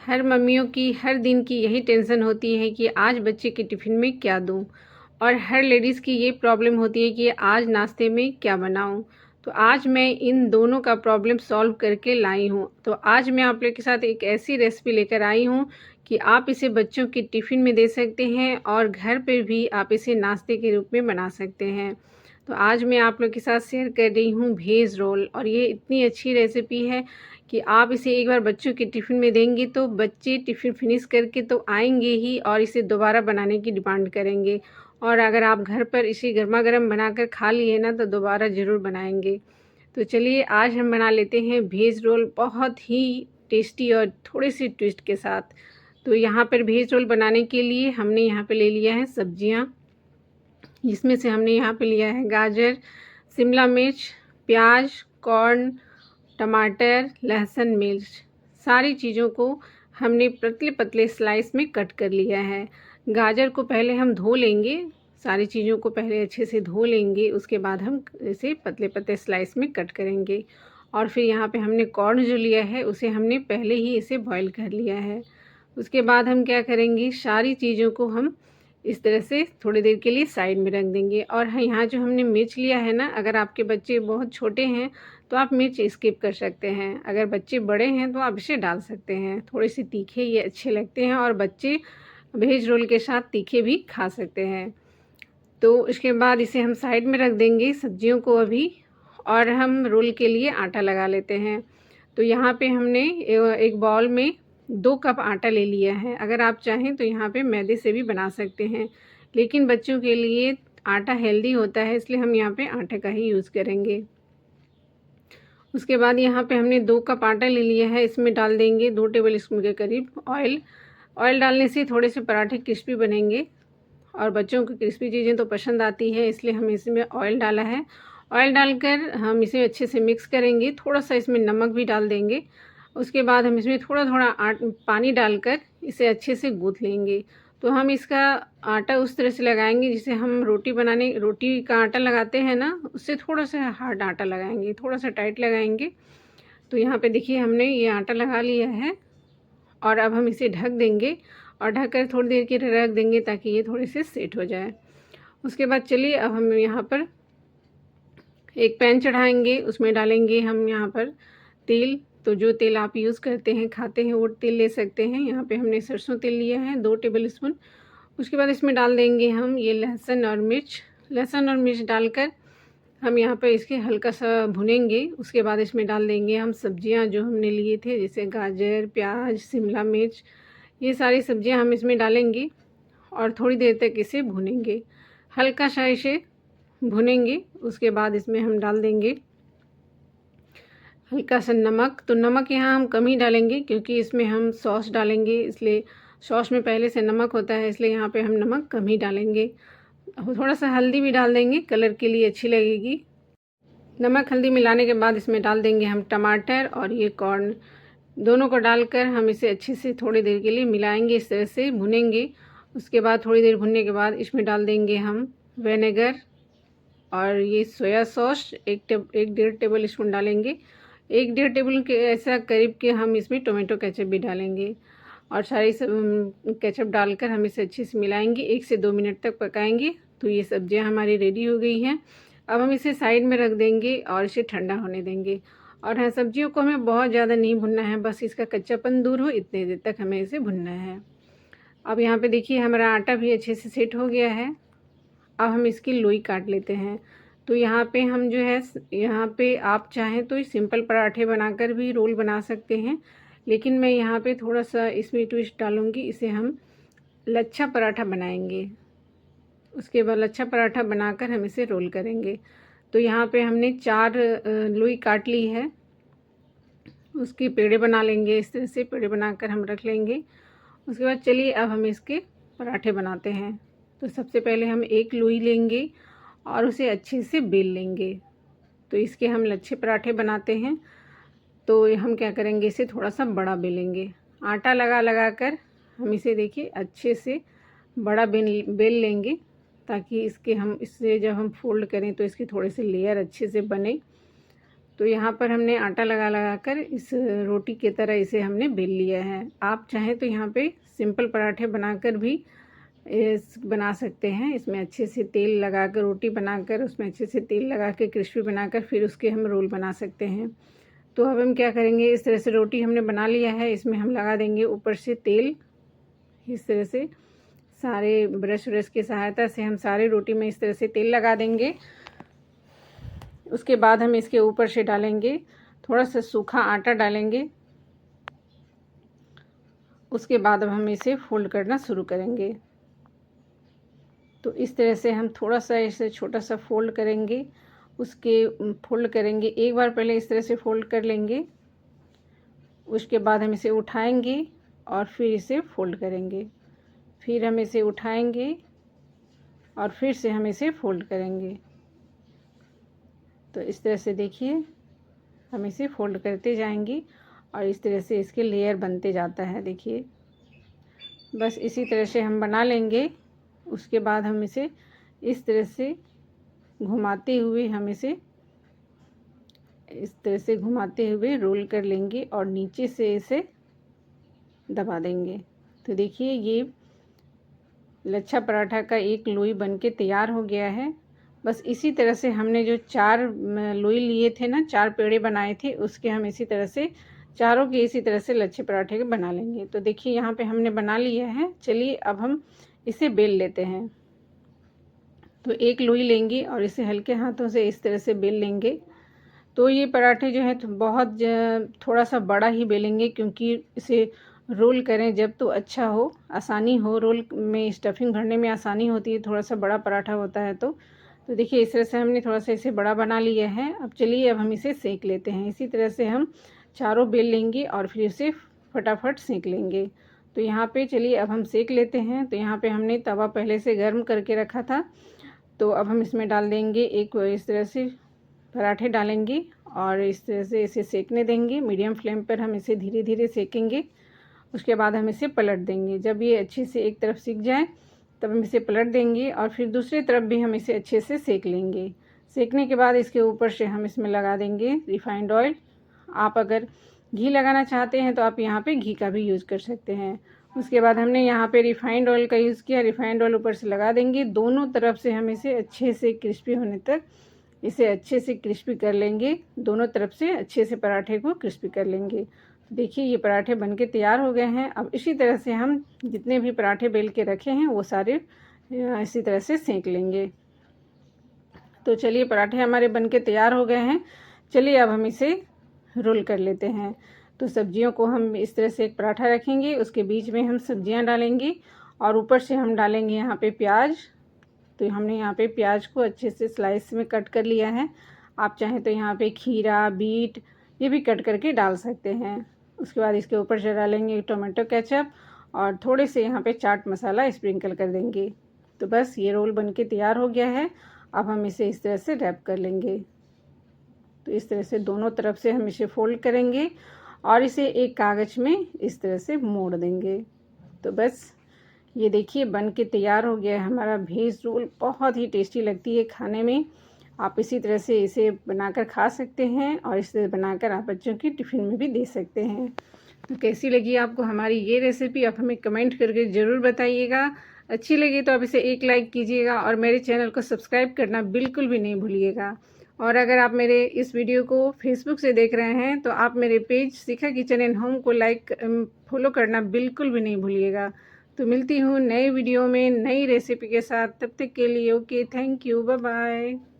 हर मम्मियों की हर दिन की यही टेंशन होती है कि आज बच्चे के टिफ़िन में क्या दूँ। और हर लेडीज़ की ये प्रॉब्लम होती है कि आज नाश्ते में क्या बनाऊँ। तो आज मैं इन दोनों का प्रॉब्लम सॉल्व करके लाई हूँ। तो आज मैं आप लोग के साथ एक ऐसी रेसिपी लेकर आई हूँ कि आप इसे बच्चों के टिफ़िन में दे सकते हैं और घर पे भी आप इसे नाश्ते के रूप में बना सकते हैं। तो आज मैं आप लोग के साथ शेयर कर रही हूँ वेज रोल, और ये इतनी अच्छी रेसिपी है कि आप इसे एक बार बच्चों के टिफ़िन में देंगे तो बच्चे टिफ़िन फिनिश करके तो आएँगे ही और इसे दोबारा बनाने की डिमांड करेंगे। और अगर आप घर पर इसे गरमा-गरम बनाकर खा लिए ना तो दोबारा ज़रूर बनाएँगे। तो चलिए आज हम बना लेते हैं वेज रोल, बहुत ही टेस्टी और थोड़ी-सी ट्विस्ट के साथ। तो यहाँ पर वेज रोल बनाने के लिए हमने यहाँ पे ले लिया है सब्जियाँ, जिसमें से हमने यहाँ पे लिया है गाजर, शिमला मिर्च, प्याज, कॉर्न, टमाटर, लहसुन, मिर्च। सारी चीज़ों को हमने पतले-पतले स्लाइस में कट कर लिया है। गाजर को पहले हम धो लेंगे, सारी चीज़ों को पहले अच्छे से धो लेंगे, उसके बाद हम इसे पतले-पतले स्लाइस में कट करेंगे। और फिर यहाँ पे हमने कॉर्न जो लिया है उसे हमने पहले ही इसे बॉयल कर लिया है। उसके बाद हम क्या करेंगे, सारी चीज़ों को हम इस तरह से थोड़ी देर के लिए साइड में रख देंगे। और हाँ, यहाँ जो हमने मिर्च लिया है ना, अगर आपके बच्चे बहुत छोटे हैं तो आप मिर्च स्किप कर सकते हैं। अगर बच्चे बड़े हैं तो आप इसे डाल सकते हैं। थोड़े-से तीखे ये अच्छे लगते हैं और बच्चे वेज रोल के साथ तीखे भी खा सकते हैं। तो इसके बाद इसे हम साइड में रख देंगे सब्जियों को अभी, और हम रोल के लिए आटा लगा लेते हैं। तो यहाँ पे हमने एक बाउल में 2 कप आटा ले लिया है। अगर आप चाहें तो यहाँ पे मैदे से भी बना सकते हैं, लेकिन बच्चों के लिए आटा हेल्दी होता है, इसलिए हम यहाँ पे आटे का ही यूज़ करेंगे। उसके बाद यहाँ पे हमने 2 कप आटा ले लिया है, इसमें डाल देंगे 2 टेबल स्पून के करीब ऑयल। ऑयल डालने से थोड़े से पराठे क्रिस्पी बनेंगे और बच्चों को क्रिस्पी चीज़ें तो पसंद आती है, इसलिए हमने इसमें ऑयल डाला है। ऑयल डालकर हम इसे अच्छे से मिक्स करेंगे, थोड़ा-सा इसमें नमक भी डाल देंगे। उसके बाद हम इसमें थोड़ा-थोड़ा पानी डालकर इसे अच्छे से गूँथ लेंगे। तो हम इसका आटा उस तरह से लगाएँगे जिसे हम रोटी का आटा लगाते हैं ना, उससे थोड़ा-सा हार्ड आटा लगाएँगे, थोड़ा-सा टाइट लगाएँगे। तो यहाँ पे देखिए हमने ये आटा लगा लिया है और अब हम इसे ढक देंगे और ढककर थोड़ी देर के लिए रख देंगे ताकि ये थोड़े से सेट हो जाए। उसके बाद चलिए अब हम यहाँ पर एक पैन चढ़ाएँगे, उसमें डालेंगे हम यहाँ पर तेल। तो जो तेल आप यूज़ करते हैं, खाते हैं, वो तेल ले सकते हैं। यहाँ पे हमने सरसों तेल लिया है 2 टेबल स्पून। उसके बाद इसमें डाल देंगे हम ये लहसुन और मिर्च। लहसुन और मिर्च डालकर हम यहाँ पे इसके हल्का-सा भुनेंगे। उसके बाद इसमें डाल देंगे हम सब्जियाँ जो हमने लिए थे, जैसे गाजर, प्याज, शिमला मिर्च, ये सारी सब्जियाँ हम इसमें डालेंगे और थोड़ी देर तक इसे भूनेंगे। हल्का-सा इसे भुनेंगे, उसके बाद इसमें हम डाल देंगे हल्का-सा नमक। तो नमक यहाँ हम कम ही डालेंगे क्योंकि इसमें हम सॉस डालेंगे, इसलिए सॉस में पहले से नमक होता है, इसलिए यहाँ पे हम नमक कम ही डालेंगे। थोड़ा-सा हल्दी भी डाल देंगे, कलर के लिए अच्छी लगेगी। नमक हल्दी मिलाने के बाद इसमें डाल देंगे हम टमाटर और ये कॉर्न, दोनों को डालकर हम इसे अच्छे से थोड़ी देर के लिए मिलाएंगे, इस तरह से भुनेंगे। उसके बाद थोड़ी देर भुनने के बाद इसमें डाल देंगे हम विनेगर और ये सोया सॉस 1 डेढ़ स्पून डालेंगे। 1 डेढ़ टेबल के ऐसा करीब के हम इसमें टोमेटो केचप भी डालेंगे और सारी सब केचप डालकर हम इसे अच्छे से मिलाएंगे, 1 से 2 मिनट तक पकाएंगे। तो ये सब्जियां हमारी रेडी हो गई हैं। अब हम इसे साइड में रख देंगे और इसे ठंडा होने देंगे। और हाँ, सब्जियों को हमें बहुत ज़्यादा नहीं भुनना है, बस इसका कच्चापन दूर हो इतने देर तक हमें इसे भुनना है। अब यहाँ पे देखिए हमारा आटा भी अच्छे से सेट हो गया है। अब हम इसकी लोई काट लेते हैं। तो यहाँ पे हम जो है यहाँ पे आप चाहें तो सिंपल पराठे बनाकर भी रोल बना सकते हैं, लेकिन मैं यहाँ पे थोड़ा-सा इसमें ट्विस्ट डालूँगी, इसे हम लच्छा पराठा बनाएंगे। उसके बाद लच्छा पराठा बनाकर हम इसे रोल करेंगे। तो यहाँ पे हमने 4 लोई काट ली है, उसके पेड़े बना लेंगे, इस तरह से पेड़े बनाकर हम रख लेंगे। उसके बाद चलिए अब हम इसके पराठे बनाते हैं। तो सबसे पहले हम एक लोई लेंगे और उसे अच्छे से बेल लेंगे। तो इसके हम लच्छे पराठे बनाते हैं। तो हम क्या करेंगे, इसे थोड़ा-सा बड़ा बेलेंगे। आटा लगा कर हम इसे देखिए अच्छे से बड़ा बेल लेंगे, ताकि इसके हम इससे जब हम फ़ोल्ड करें तो इसके थोड़े से लेयर अच्छे से बने। तो यहाँ पर हमने आटा लगा लगा कर इस रोटी की तरह इसे हमने बेल लिया है। आप चाहें तो यहाँ पे सिंपल पराठे बनाकर भी बना सकते हैं। इसमें अच्छे से तेल लगाकर रोटी बनाकर उसमें अच्छे से तेल लगा के क्रिस्पी बनाकर फिर उसके हम रोल बना सकते हैं। तो अब हम क्या करेंगे, इस तरह से रोटी हमने बना लिया है, इसमें हम लगा देंगे ऊपर से तेल। इस तरह से सारे ब्रश की सहायता से हम सारे रोटी में इस तरह से तेल लगा देंगे। उसके बाद हम इसके ऊपर से डालेंगे थोड़ा सा सूखा आटा डालेंगे। उसके बाद अब हम इसे फोल्ड करना शुरू करेंगे। तो इस तरह से हम थोड़ा सा इसे छोटा सा फोल्ड करेंगे, उसके फोल्ड करेंगे एक बार पहले इस तरह से फोल्ड कर लेंगे। उसके बाद हम इसे उठाएंगे और फिर इसे फोल्ड करेंगे, फिर हम इसे उठाएंगे और फिर से हम इसे फोल्ड करेंगे। तो इस तरह से देखिए हम इसे फोल्ड करते जाएंगे और इस तरह से इसके लेयर बनते जाता है। देखिए बस इसी तरह से हम बना लेंगे। उसके बाद हम इसे इस तरह से घुमाते हुए रोल कर लेंगे और नीचे से इसे दबा देंगे। तो देखिए ये लच्छा पराठा का एक लोई बनके तैयार हो गया है। बस इसी तरह से हमने जो 4 लोई लिए थे ना, 4 पेड़े बनाए थे, उसके हम इसी तरह से चारों के इसी तरह से लच्छे पराठे के बना लेंगे। तो देखिए यहाँ पे हमने बना लिया है। चलिए अब हम इसे बेल लेते हैं। तो एक लोई लेंगे और इसे हल्के हाथों से इस तरह से बेल लेंगे। तो ये पराठे जो है तो बहुत थोड़ा सा बड़ा ही बेलेंगे, क्योंकि इसे रोल करें जब तो अच्छा हो, आसानी हो, रोल में स्टफिंग भरने में आसानी होती है थोड़ा सा बड़ा पराठा होता है। तो देखिए इस तरह से हमने थोड़ा सा इसे बड़ा बना लिया है। अब चलिए अब हम इसे सेक लेते हैं। इसी तरह से हम चारों बेल लेंगे और फिर इसे फटाफट सेक लेंगे। तो यहाँ पे चलिए अब हम सेक लेते हैं। तो यहाँ पे हमने तवा पहले से गर्म करके रखा था। तो अब हम इसमें डाल देंगे एक इस तरह से पराठे डालेंगे और इस तरह से इसे सेकने देंगे। मीडियम फ्लेम पर हम इसे धीरे धीरे सेकेंगे। उसके बाद हम इसे पलट देंगे। जब ये अच्छे से एक तरफ सिक जाए तब हम इसे पलट देंगे और फिर दूसरी तरफ भी हम इसे अच्छे से सेक लेंगे। सेकने के बाद इसके ऊपर से हम इसमें लगा देंगे रिफाइंड ऑयल। आप अगर घी लगाना चाहते हैं तो आप यहाँ पे घी का भी यूज़ कर सकते हैं। उसके बाद हमने यहाँ पे रिफाइंड ऑयल का यूज़ किया। रिफाइंड ऑयल ऊपर से लगा देंगे। दोनों तरफ से हम इसे अच्छे से क्रिस्पी होने तक इसे अच्छे से क्रिस्पी कर लेंगे। दोनों तरफ से अच्छे से पराठे को क्रिस्पी कर लेंगे। तो देखिए ये पराठे बनके तैयार हो गए हैं। अब इसी तरह से हम जितने भी पराठे बेल के रखे हैं वो सारे इसी तरह से सेंक लेंगे। तो चलिए पराठे हमारे बनके तैयार हो गए हैं। चलिए अब हम इसे रोल कर लेते हैं। तो सब्जियों को हम इस तरह से एक पराठा रखेंगे, उसके बीच में हम सब्जियां डालेंगे और ऊपर से हम डालेंगे यहाँ पे प्याज। तो हमने यहाँ पे प्याज को अच्छे से स्लाइस में कट कर लिया है। आप चाहें तो यहाँ पे खीरा, बीट ये भी कट करके डाल सकते हैं। उसके बाद इसके ऊपर से डालेंगे टोमेटो केचप और थोड़े से यहाँ पे चाट मसाला स्प्रिंकल कर देंगे। तो बस ये रोल बनके तैयार हो गया है। अब हम इसे इस तरह से रैप कर लेंगे। तो इस तरह से दोनों तरफ से हम इसे फोल्ड करेंगे और इसे एक कागज़ में इस तरह से मोड़ देंगे। तो बस ये देखिए बन के तैयार हो गया है हमारा वेज रोल। बहुत ही टेस्टी लगती है खाने में। आप इसी तरह से इसे बनाकर खा सकते हैं और इसे बनाकर आप बच्चों की टिफ़िन में भी दे सकते हैं। तो कैसी लगी आपको हमारी ये रेसिपी, आप हमें कमेंट करके ज़रूर बताइएगा। अच्छी लगी तो आप इसे एक लाइक कीजिएगा और मेरे चैनल को सब्सक्राइब करना बिल्कुल भी नहीं भूलिएगा। और अगर आप मेरे इस वीडियो को फेसबुक से देख रहे हैं तो आप मेरे page Shikha kitchen and home को फॉलो करना बिल्कुल भी नहीं भूलिएगा। तो मिलती हूँ नए वीडियो में नई रेसिपी के साथ। तब तक के लिए okay, thank you, bye bye.